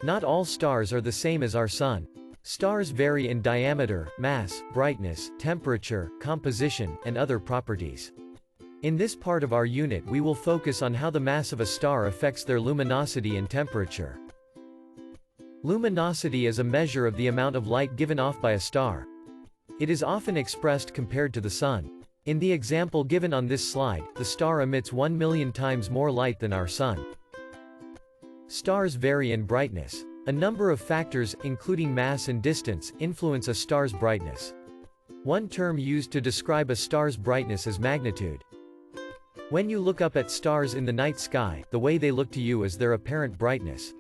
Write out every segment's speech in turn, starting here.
Not all stars are the same as our Sun. Stars vary in diameter, mass, brightness, temperature, composition, and other properties. In this part of our unit we will focus on how the mass of a star affects their luminosity and temperature. Luminosity is a measure of the amount of light given off by a star. It is often expressed compared to the Sun. In the example given on this slide, the star emits 1 million times more light than our Sun. Stars vary in brightness. A number of factors, including mass and distance, influence a star's brightness. One term used to describe a star's brightness is magnitude. When you look up at stars in the night sky, the way they look to you is their apparent brightness.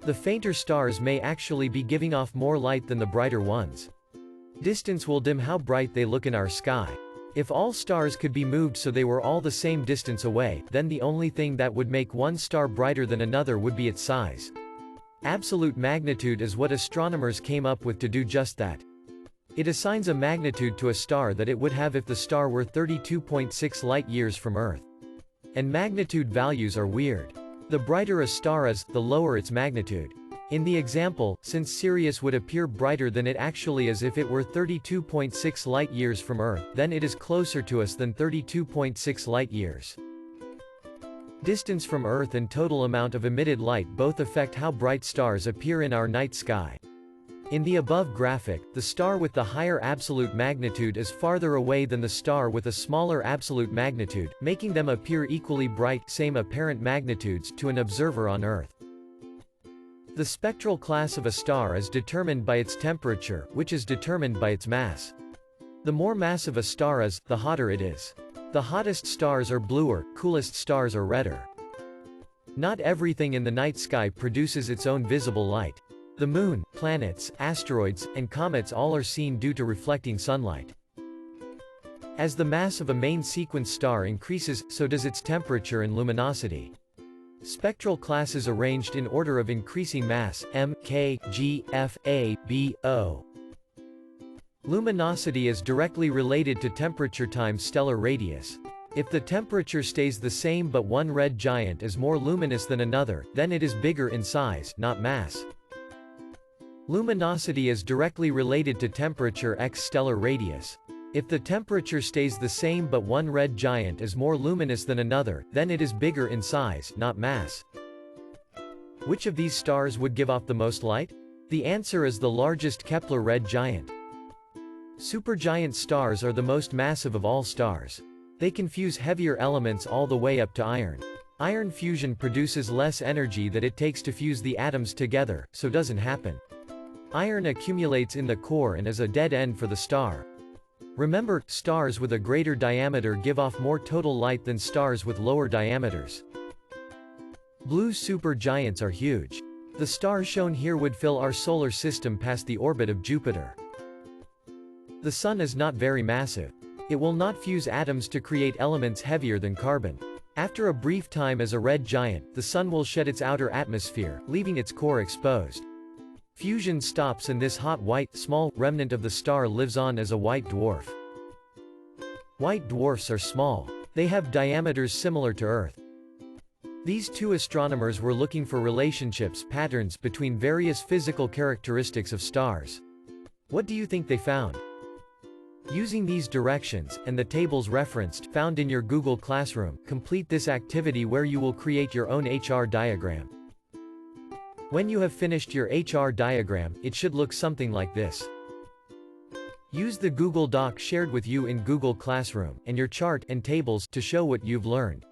The fainter stars may actually be giving off more light than the brighter ones. Distance will dim how bright they look in our sky. If all stars could be moved so they were all the same distance away, then the only thing that would make one star brighter than another would be its size. Absolute magnitude is what astronomers came up with to do just that. It assigns a magnitude to a star that it would have if the star were 32.6 light-years from Earth. And magnitude values are weird. The brighter a star is, the lower its magnitude. In the example, since Sirius would appear brighter than it actually is if it were 32.6 light-years from Earth, then it is closer to us than 32.6 light-years. Distance from Earth and total amount of emitted light both affect how bright stars appear in our night sky. In the above graphic, the star with the higher absolute magnitude is farther away than the star with a smaller absolute magnitude, making them appear equally bright, same apparent magnitudes, to an observer on Earth. The spectral class of a star is determined by its temperature, which is determined by its mass. The more massive a star is, the hotter it is. The hottest stars are bluer, coolest stars are redder. Not everything in the night sky produces its own visible light. The moon, planets, asteroids, and comets all are seen due to reflecting sunlight. As the mass of a main sequence star increases, so does its temperature and luminosity. Spectral classes arranged in order of increasing mass: M, K, G, F, A, B, O. Luminosity is directly related to temperature times stellar radius. If the temperature stays the same but one red giant is more luminous than another, then it is bigger in size, not mass. Luminosity is directly related to temperature x stellar radius. If the temperature stays the same but one red giant is more luminous than another, then it is bigger in size, not mass. Which of these stars would give off the most light? The answer is the largest Kepler red giant. Supergiant stars are the most massive of all stars. They can fuse heavier elements all the way up to iron. Iron fusion produces less energy that it takes to fuse the atoms together, so doesn't happen. Iron accumulates in the core and is a dead end for the star. Remember, stars with a greater diameter give off more total light than stars with lower diameters. Blue supergiants are huge. The star shown here would fill our solar system past the orbit of Jupiter. The Sun is not very massive. It will not fuse atoms to create elements heavier than carbon. After a brief time as a red giant, the Sun will shed its outer atmosphere, leaving its core exposed. Fusion stops and this hot white, small, remnant of the star lives on as a white dwarf. White dwarfs are small. They have diameters similar to Earth. These two astronomers were looking for relationships, patterns between various physical characteristics of stars. What do you think they found? Using these directions, and the tables referenced, found in your Google Classroom, complete this activity where you will create your own HR diagram. When you have finished your HR diagram, it should look something like this. Use the Google Doc shared with you in Google Classroom, and your chart and tables to show what you've learned.